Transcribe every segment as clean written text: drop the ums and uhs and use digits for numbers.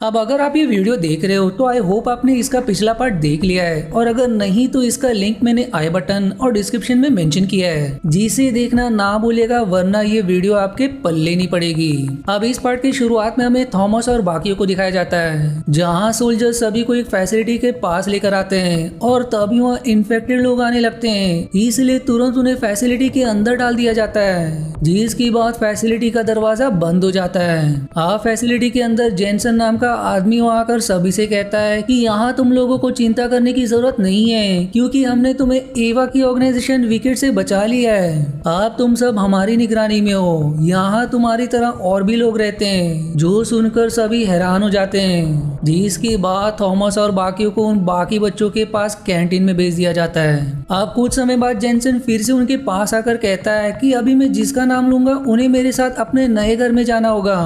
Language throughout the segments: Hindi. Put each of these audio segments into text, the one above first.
अब अगर आप ये वीडियो देख रहे हो तो आई होप आपने इसका पिछला पार्ट देख लिया है, और अगर नहीं तो इसका लिंक मैंने आई बटन और डिस्क्रिप्शन में मेंशन किया है, जिसे देखना ना भूलेगा, वरना ये वीडियो आपके पल्ले नहीं पड़ेगी। अब इस पार्ट की शुरुआत में हमें थॉमस और बाकियों को दिखाया जाता है, जहाँ सोल्जर सभी को एक फैसिलिटी के पास लेकर आते हैं और तभी वहाँ इन्फेक्टेड लोग आने लगते हैं, इसलिए तुरंत उन्हें फैसिलिटी के अंदर डाल दिया जाता है, जिसके बाद फैसिलिटी का दरवाजा बंद हो जाता है। आप फैसिलिटी के अंदर जेनसन नाम का आदमी वहाँ आकर सभी से कहता है कि यहाँ तुम लोगों को चिंता करने की जरूरत नहीं है, क्योंकि हमने तुम्हें एवा की ऑर्गेनाइजेशन विकेट से बचा लिया है। अब तुम सब हमारी निगरानी में हो। यहाँ तुम्हारी तरह और भी लोग रहते हैं। जो सुनकर सभी हैरान हो जाते हैं, जिसके बाद थॉमस और बाकियों को उन बाकी बच्चों के पास कैंटीन में भेज दिया जाता है। अब कुछ समय बाद जेनसन फिर से उनके पास आकर कहता है कि अभी मैं जिसका नाम लूंगा उन्हें मेरे साथ अपने नए घर में जाना होगा,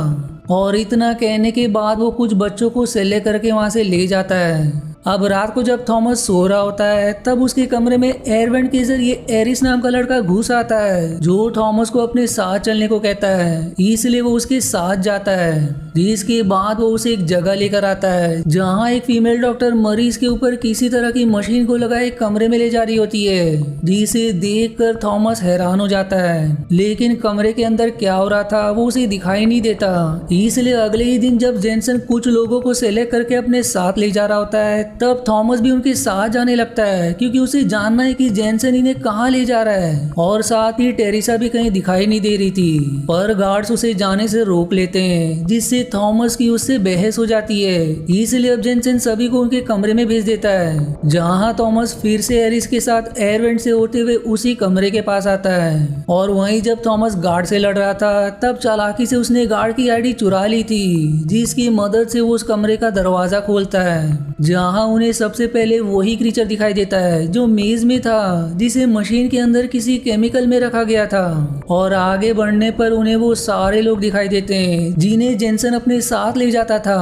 और इतना कहने के बाद वो कुछ बच्चों को सेले करके वहां से ले जाता है। अब रात को जब थॉमस सो रहा होता है, तब उसके कमरे में एयरवेंट के जरिए एरिस नाम का लड़का घुस आता है, जो थॉमस को अपने साथ चलने को कहता है, इसलिए वो उसके साथ जाता है। जिसके बाद वो उसे एक जगह लेकर आता है, जहाँ एक फीमेल डॉक्टर मरीज के ऊपर किसी तरह की मशीन को लगाए कमरे में ले जा रही होती है, जिसे देखकर थॉमस हैरान हो जाता है। लेकिन कमरे के अंदर क्या हो रहा था वो उसे दिखाई नहीं देता, इसलिए अगले ही दिन जब जेनसन कुछ लोगों को सेलेक्ट करके अपने साथ ले जा रहा होता है, तब थॉमस भी उनके साथ जाने लगता है, क्योंकि उसे जानना है कि जेनसन इन्हें कहाँ ले जा रहा है। और साथ ही टेरेसा भी कहीं दिखाई नहीं दे रही थी, पर गार्ड्स उसे जाने से रोक लेते हैं, जिससे थॉमस की उससे बहस हो जाती है। इसलिए अब जेनसन सभी को उनके कमरे में भेज देता है, जहाँ थॉमस फिर से एरिस के साथ एयरवेंट से होते हुए उसी कमरे के पास आता है। और वहीं जब थॉमस गार्ड से लड़ रहा था, तब चालाकी से उसने गार्ड की आईडी चुरा ली थी, जिसकी मदद से वो उस कमरे का दरवाजा खोलता है, जहाँ उन्हें सबसे पहले वही क्रीचर दिखाई देता है जो मेज में था, जिसे मशीन के अंदर किसी केमिकल में रखा गया था। और आगे बढ़ने पर उन्हें वो सारे लोग दिखाई देते हैं जिन्हें जेनसन अपने साथ ले जाता था।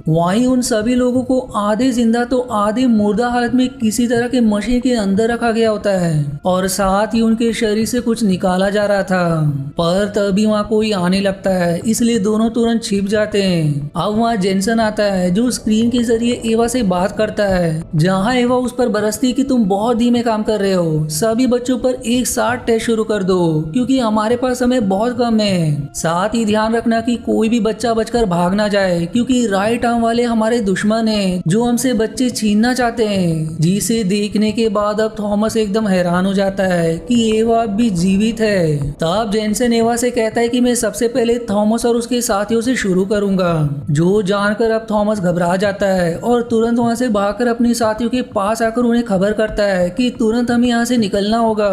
वहीं उन सभी लोगों को आधे जिंदा तो आधे मुर्दा हालत में किसी तरह के मशीन के अंदर रखा गया होता है, और साथ ही उनके शरीर से कुछ निकाला जा रहा था। पर तभी वहाँ कोई आने लगता है, इसलिए दोनों तुरंत छिप जाते हैं। अब वहाँ जेनसन आता है, जो स्क्रीन के जरिए एवा से बात करता है, जहाँ एवा उस पर बरसती कि तुम बहुत धीमे काम कर रहे हो, सभी बच्चों पर एक साथ टेस्ट शुरू कर दो, क्योंकि हमारे पास समय बहुत कम है। साथ ही ध्यान रखना कि कोई भी बच्चा बचकर भाग ना जाए, क्योंकि राइट आर्म वाले हमारे दुश्मन हैं जो हमसे बच्चे छीनना चाहते हैं। जिसे देखने के बाद अब थॉमस एकदम हैरान हो जाता है कि एवा अब भी जीवित है। तब जेनसन एवा से कहता है कि मैं सबसे पहले थॉमस और उसके साथियों से शुरू करूंगा, जो जानकर अब थॉमस घबरा जाता है और तुरंत वहां से भागकर अपने साथियों के पास आकर उन्हें खबर करता है कि तुरंत हमें यहाँ से निकलना होगा,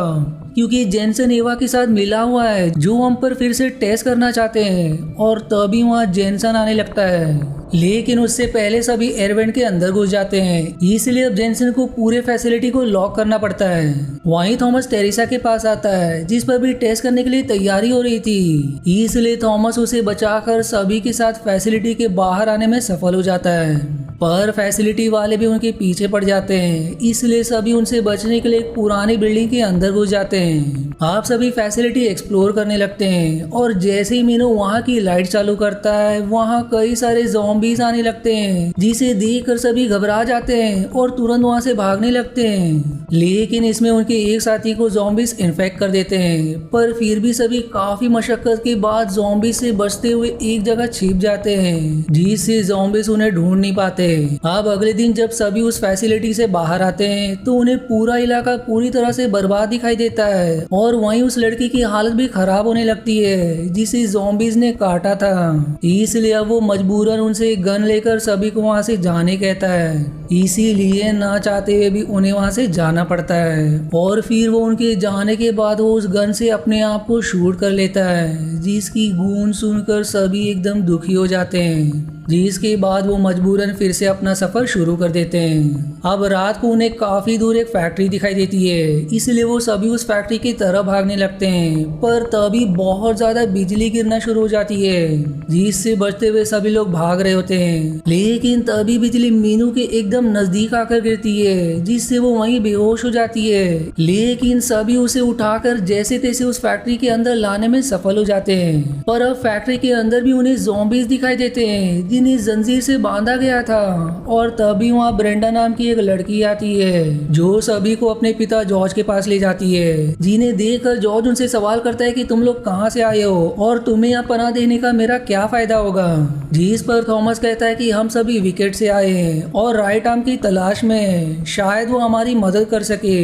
क्योंकि जेनसन एवा के साथ मिला हुआ है जो हम पर फिर से टेस्ट करना चाहते हैं। और तभी वहाँ जेनसन आने लगता है, लेकिन उससे पहले सभी एयरवेंट के अंदर घुस जाते हैं, इसलिए अब जेनसन को पूरे फैसिलिटी को लॉक करना पड़ता है। वहीं थॉमस टेरेसा के पास आता है, जिस पर भी टेस्ट करने के लिए तैयारी हो रही थी, इसलिए थॉमस उसे बचाकर सभी के साथ फैसिलिटी के बाहर आने में सफल हो जाता है। पर फैसिलिटी वाले भी उनके पीछे पड़ जाते हैं, इसलिए सभी उनसे बचने के लिए एक पुरानी बिल्डिंग के अंदर घुस जाते हैं। आप सभी फैसिलिटी एक्सप्लोर करने लगते हैं, और जैसे ही मीनू वहाँ की लाइट चालू करता है, वहाँ कई सारे ज़ॉम्बीज आने लगते हैं, जिसे देखकर सभी घबरा जाते हैं और तुरंत वहाँ से भागने लगते हैं। लेकिन इसमें उनके एक साथी को ज़ॉम्बीज इन्फेक्ट कर देते हैं, पर फिर भी सभी काफी मशक्कत के बाद ज़ॉम्बीज से बचते हुए एक जगह छिप जाते हैं, जिससे ज़ॉम्बीज उन्हें ढूंढ नहीं पाते। अब अगले दिन जब सभी उस फैसिलिटी से बाहर आते हैं, तो उन्हें पूरा इलाका पूरी तरह से बर्बाद दिखाई देता है, और वहीं उस लड़की की हालत भी खराब होने लगती है जिसे ज़ॉम्बीज ने काटा था। इसलिए अब वो मजबूरन उनसे गन लेकर सभी को वहां से जाने कहता है, इसीलिए ना चाहते हुए भी उन्हें वहां से जाना पड़ता है। और फिर वो उनके जाने के बाद वो उस गन से अपने आप को शूट कर लेता है, जिसकी गूंज सुनकर सभी एकदम दुखी हो जाते हैं, जिसके बाद वो मजबूरन फिर से अपना सफर शुरू कर देते हैं। अब रात को उन्हें काफी दूर एक फैक्ट्री दिखाई देती है, इसलिए वो सभी उस फैक्ट्री की तरफ भागने लगते हैं, पर तभी बहुत ज्यादा बिजली गिरना शुरू हो जाती है, जिससे बचते हुए सभी लोग भाग रहे होते हैं। लेकिन तभी बिजली मीनू के एकदम नजदीक आकर गिरती है, जिससे वो वहीं बेहोश हो जाती है। लेकिन सभी उसे उठाकर जैसे तैसे उस फैक्ट्री के अंदर लाने में सफल हो जाते हैं, पर अब फैक्ट्री के अंदर भी उन्हें ज़ॉम्बीज दिखाई देते हैं, जिन्हें जंजीर से बांधा गया था। और तभी वहाँ ब्रेंडा नाम की एक लड़की आती है जो सभी को अपने पिता जॉर्ज के पास ले जाती है, जिन्हें देखकर जॉर्ज उनसे सवाल करता है कि तुम लोग कहाँ से आए हो और तुम्हें यहाँ पनाह देने का मेरा क्या फायदा होगा। जिस पर थॉमस कहता है कि हम सभी विकेट से आए हैं और राइट आर्म की तलाश में हैं, शायद वो हमारी मदद कर सके।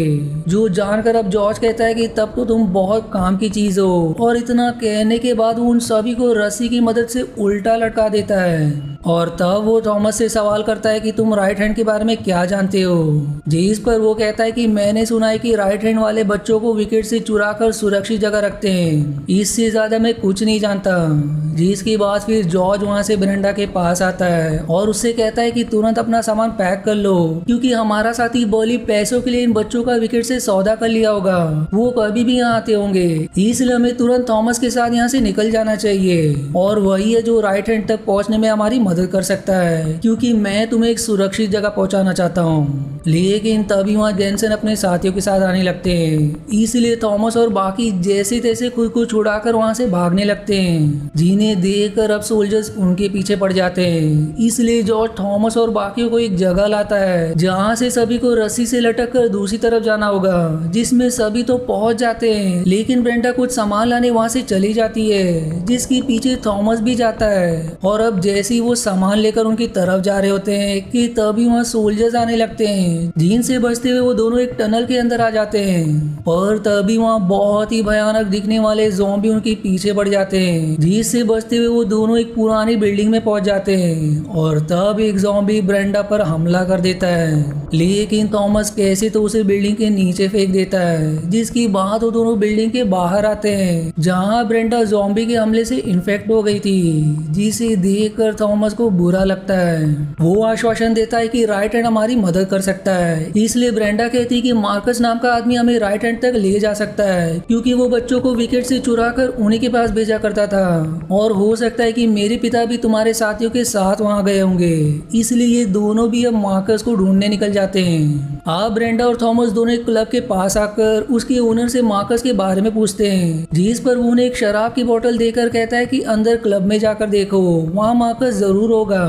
जो जानकर अब जॉर्ज कहता है कि तब तो तुम बहुत काम की चीज हो, और इतना कहने के बाद वो उन सभी को रस्सी की मदद से उल्टा लटका देता है। और तब वो थॉमस से सवाल करता है कि तुम राइट हैंड के बारे में क्या जानते हो। जिस पर वो कहता है कि मैंने सुना है कि राइट हैंड वाले बच्चों को विकेट से चुरा कर सुरक्षित जगह रखते हैं, इससे ज्यादा मैं कुछ नहीं जानता। जिसके बाद फिर जॉर्ज वहाँ से ब्रेंडा के पास आता है और उससे कहता है कि तुरंत अपना सामान पैक कर लो, क्योंकि हमारा साथी बॉली पैसों के लिए इन बच्चों का विकेट से सौदा कर लिया होगा, वो कभी भी यहाँ आते होंगे, इसलिए हमें तुरंत थॉमस के साथ यहाँ से निकल जाना चाहिए। और वही है जो राइट हैंड तक पहुँचने में हमारी मदद कर सकता है, क्योंकि मैं तुम्हें एक सुरक्षित जगह पहुंचाना चाहता हूँ। लेकिन तभी वहाँ जेनसन अपने साथियों के साथ आने लगते हैं, इसलिए थॉमस और बाकी जैसे तैसे खुद को छुड़ाकर वहाँ से भागने लगते हैं, जिन्हें देखकर अब सोल्जर्स उनके पीछे पड़ जाते हैं। इसलिए जॉर्ज थॉमस और बाकियों को एक जगह लाता है जहाँ से सभी को रस्सी से लटक कर दूसरी तरफ जाना होगा, जिसमें सभी तो पहुंच जाते हैं, लेकिन ब्रेंडा कुछ सामान लाने वहाँ से चली जाती है, जिसके पीछे थॉमस भी जाता है। और अब जैसे ही वो सामान लेकर उनकी तरफ जा रहे होते हैं कि तभी वहाँ सोल्जर्स आने लगते हैं, जिनसे बचते हुए वो दोनों एक टनल के अंदर आ जाते हैं। पर तभी वहाँ बहुत ही भयानक दिखने वाले ज़ॉम्बी उनके पीछे पड़ जाते हैं, जिससे बचते हुए वो दोनों एक पुरानी बिल्डिंग में पहुंच जाते हैं। और तब एक ज़ॉम्बी ब्रेंडा पर हमला कर देता है, लेकिन थॉमस कैसे तो उसे बिल्डिंग के नीचे फेंक देता है, जिसकी बाद वो दोनों बिल्डिंग के बाहर आते हैं, जहाँ ब्रेंडा ज़ॉम्बी के हमले से इन्फेक्ट हो गई थी, जिसे देखकर थॉमस को बुरा लगता है। वो आश्वासन देता है कि राइट हैंड हमारी मदद कर सकता है, इसलिए ब्रेंडा कहती है कि मार्कस नाम का आदमी हमें राइट हैंड तक ले जा सकता है, क्योंकि वो बच्चों को विकेट से चुरा कर उन्हीं के पास भेजा करता था, और हो सकता है कि मेरे पिता भी तुम्हारे साथियों के साथ वहाँ गए होंगे। इसलिए ये दोनों भी अब मार्कस को ढूंढने निकल जाते हैं। अब ब्रेंडा और थॉमस दोनों एक क्लब के पास आकर उसके ओनर से मार्कस के बारे में पूछते हैं, जिस पर वो उन्हें एक शराब की बोतल देकर कहता है कि अंदर क्लब में जाकर देखो, वहाँ मार्कस जरूर होगा।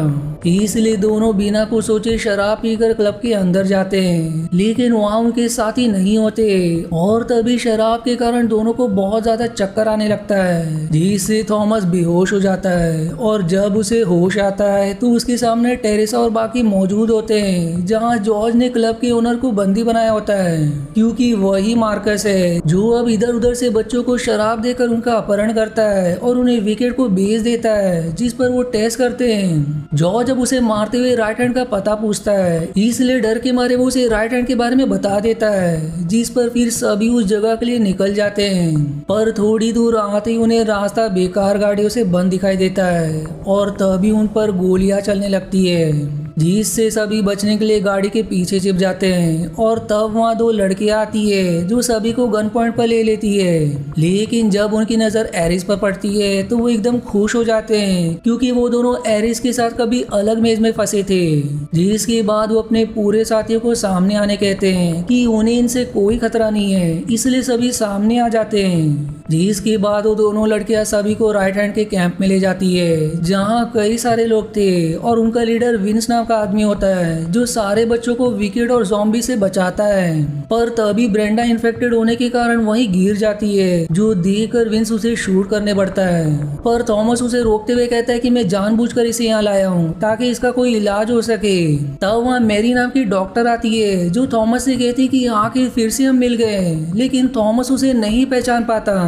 इसलिए दोनों बिना कुछ सोचे शराब पीकर क्लब के अंदर जाते हैं, लेकिन वहाँ उनके साथी नहीं होते, और तभी शराब के कारण दोनों को बहुत ज्यादा चक्कर आने लगता है, जिससे थॉमस बेहोश हो जाता है। और जब उसे होश आता है तो उसके सामने टेरेसा और बाकी मौजूद होते हैं, जहाँ जॉर्ज ने क्लब के ओनर को बंदी बनाया होता है, क्योंकि वही मार्कस है जो अब इधर उधर से बच्चों को शराब देकर उनका अपहरण करता है और उन्हें विकेट को बेच देता है, जिस पर वो टेस्ट करते हैं। जॉर्ज जब उसे मारते हुए राइट हैंड का पता पूछता है, इसलिए डर के मारे वो उसे राइट हैंड के बारे में बता देता है, जिस पर फिर सभी उस जगह के लिए निकल जाते हैं। पर थोड़ी दूर आते ही उन्हें रास्ता बेकार गाड़ियों से बंद दिखाई देता है, और तभी उन पर गोलियां चलने लगती है, जिससे सभी बचने के लिए गाड़ी के पीछे छिप जाते हैं। और तब वहाँ दो लड़कियां आती है जो सभी को गन पॉइंट पर ले लेती है, लेकिन जब उनकी नजर एरिस पर पड़ती है तो वो एकदम खुश हो जाते हैं, क्योंकि वो दोनों एरिस के साथ कभी अलग मेज में फंसे थे। जिसके बाद वो अपने पूरे साथियों को सामने आने कहते हैं कि उन्हें इनसे कोई खतरा नहीं है, इसलिए सभी सामने आ जाते हैं। जिसके बाद वो दोनों लड़कियां सभी को राइट हैंड के कैंप में ले जाती है, जहाँ कई सारे लोग थे, और उनका लीडर विंस नाम का आदमी होता है जो सारे बच्चों को विकेट और ज़ॉम्बी से बचाता है। पर तभी ब्रेंडा इन्फेक्टेड होने के कारण वहीं गिर जाती है, जो देखकर विंस उसे शूट करने बढ़ता है। पर थॉमस उसे रोकते हुए कहता है कि मैं जानबूझकर इसे यहाँ लाया हूँ ताकि इसका कोई इलाज हो सके। तब वहाँ मैरी नाम की डॉक्टर आती है जो थॉमस से कहती कि आखिर फिर से हम मिल गए, लेकिन थॉमस उसे नहीं पहचान पाता।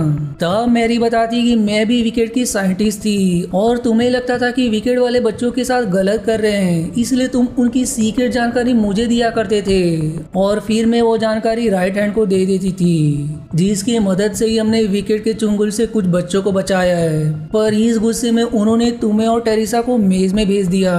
तब मैरी बताती कि मैं भी विकेट की साइंटिस्ट थी और तुम्हें लगता था कि विकेट वाले बच्चों के साथ गलत कर रहे हैं, इसलिए तुम उनकी सीक्रेट जानकारी मुझे दिया करते थे, और फिर मैं वो जानकारी राइट हैंड को दे देती थी, जिसकी मदद से ही हमने विकेट के चुंगल से कुछ बच्चों को बचाया है। पर इस गुस्से में उन्होंने तुम्हें और टेरेसा को मेज में भेज दिया,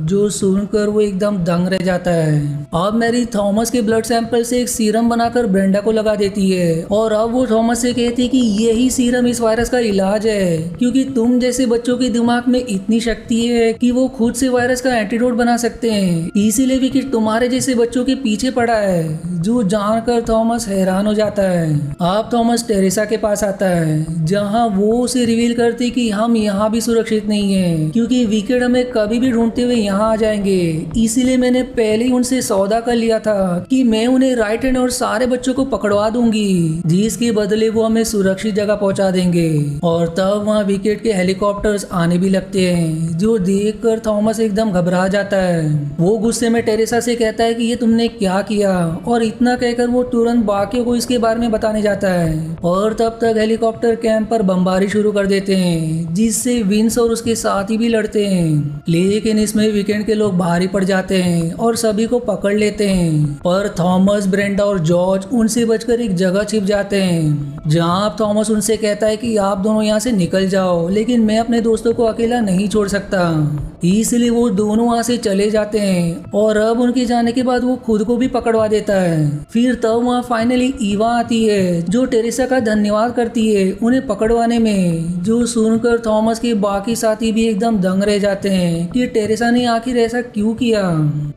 जो सुनकर वो एकदम दंग रह जाता है। अब मैरी थॉमस के ब्लड सैंपल से एक सीरम बनाकर ब्रेंडा को लगा देती है, और अब वो थॉमस से कहती कि यही सीरम इस वायरस का इलाज है, क्योंकि तुम जैसे बच्चों के दिमाग में इतनी शक्ति है कि वो खुद से वायरस का एंटीडोट बना बना सकते हैं, इसीलिए विकेट तुम्हारे जैसे बच्चों के पीछे पड़ा है। जो जानकर थॉमस हैरान हो जाता है। अब थॉमस टेरेसा के पास आता है, जहां वो उसे रिवील करती कि हम यहाँ भी सुरक्षित नहीं है, क्योंकि विकेट हमें कभी भी ढूंढते हुए यहाँ आ जाएंगे। इसीलिए मैंने पहले ही उनसे सौदा कर लिया था कि मैं उन्हें राइट हैंड और सारे बच्चों को पकड़वा दूंगी, जिसके बदले वो हमें सुरक्षित जगह पहुंचा देंगे। और तब वहाँ विकेट के हेलीकॉप्टर्स आने भी लगते हैं, जो देखकर थॉमस एकदम घबरा जाता है। वो गुस्से में टेरेसा से कहता है कि ये तुमने क्या किया, और इतना कहकर वो तुरंत बाकियों को इसके बारे में बताने जाता है। और तब तक हेलीकॉप्टर कैंप पर बमबारी शुरू कर देते हैं, जिससे विंस और उसके साथी भी लड़ते हैं। लेकिन इसमें वीकेंड के लोग भारी पड़ जाते हैं और सभी को पकड़ लेते हैं। पर थॉमस, ब्रेंडा और जॉर्ज उनसे बचकर एक जगह छिप जाते हैं, जहां थॉमस उनसे कहता है कि आप दोनों यहाँ से निकल जाओ, लेकिन मैं अपने दोस्तों को अकेला नहीं छोड़ सकता। इसलिए वो दोनों वहाँ से चले जाते हैं, और अब उनके जाने के बाद वो खुद को भी पकड़वा देता है। फिर तब वहाँ फाइनली ईवा आती है, जो टेरेसा का धन्यवाद करती है उन्हें पकड़वाने में, जो सुनकर थॉमस के बाकी साथी भी एकदम दंग रह जाते हैं कि टेरेसा ने आखिर ऐसा क्यों किया।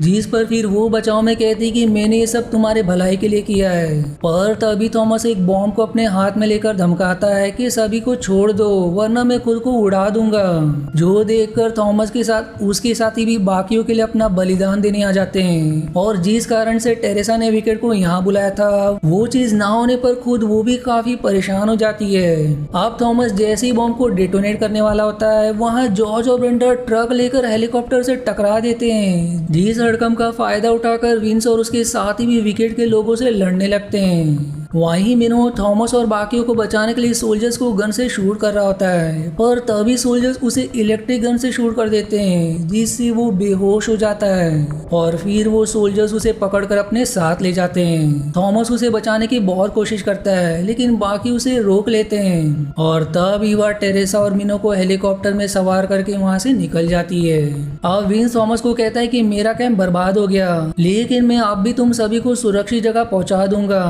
जिस पर फिर वो बचाव में कहती कि मैंने ये सब तुम्हारे भलाई के लिए किया है। पर तभी थॉमस एक बॉम्ब को अपने हाथ में लेकर धमकाता है कि सभी को छोड़ दो, वरना मैं खुद को उड़ा दूंगा। जो देखकर थॉमस के साथ उसके साथी भी बाकियों के लिए अपना बलिदान देने आ जाते हैं। और जिस कारण से टेरेसा ने विकेट को यहाँ बुलाया था, वो चीज ना होने पर खुद वो भी काफी परेशान हो जाती है। अब थॉमस जैसे ही बॉम्ब को डेटोनेट करने वाला होता है, वहाँ जॉर्ज और ब्रेंडा ट्रक लेकर हेलीकॉप्टर से टकरा देते हैं। जिस हड़कंप का फायदा उठाकर विंस और उसके साथी भी विकेट के लोगों से लड़ने लगते हैं। वहीं मिनो थॉमस और बाकियों को बचाने के लिए सोल्जर्स को गन से शूट कर रहा होता है, पर तभी सोल्जर्स उसे इलेक्ट्रिक गन से शूट कर देते हैं, जिससे वो बेहोश हो जाता है। और फिर वो सोल्जर्स उसे पकड़कर अपने साथ ले जाते हैं। थॉमस उसे बचाने की बहुत कोशिश करता है, लेकिन बाकी उसे रोक लेते हैं। और तब ईवा टेरेसा और मिनो को हेलीकॉप्टर में सवार करके वहाँ से निकल जाती है। अब विंस थॉमस को कहता है कि मेरा कैंप बर्बाद हो गया, लेकिन मैं अब भी तुम सभी को सुरक्षित जगह पहुँचा दूंगा।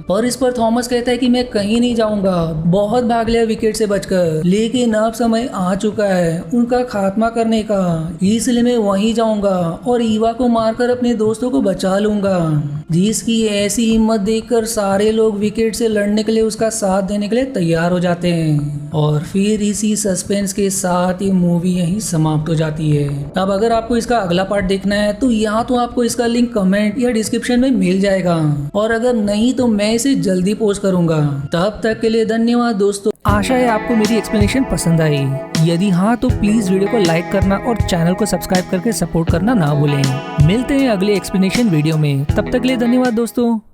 पर इस पर थॉमस कहता है कि मैं कहीं नहीं जाऊंगा, बहुत भाग लिया विकेट से बचकर, लेकिन अब समय आ चुका है उनका खात्मा करने का, इसलिए मैं वहीं जाऊंगा और ईवा को मारकर अपने दोस्तों को बचा लूंगा। जिसकी ऐसी हिम्मत देखकर सारे लोग विकेट से लड़ने के लिए उसका साथ देने के लिए तैयार हो जाते हैं। और फिर इसी सस्पेंस के साथ ये मूवी यहीं समाप्त हो जाती है। अब अगर आपको इसका अगला पार्ट देखना है तो यहाँ तो आपको इसका लिंक कमेंट या डिस्क्रिप्शन में मिल जाएगा, और अगर नहीं तो मैं इसे जल्दी पोस्ट करूंगा। तब तक के लिए धन्यवाद दोस्तों। आशा है आपको मेरी एक्सप्लेनेशन पसंद आई। यदि हाँ तो प्लीज वीडियो को लाइक करना और चैनल को सब्सक्राइब करके सपोर्ट करना ना भूलें। मिलते हैं अगले एक्सप्लेनेशन वीडियो में, तब तक के लिए धन्यवाद दोस्तों।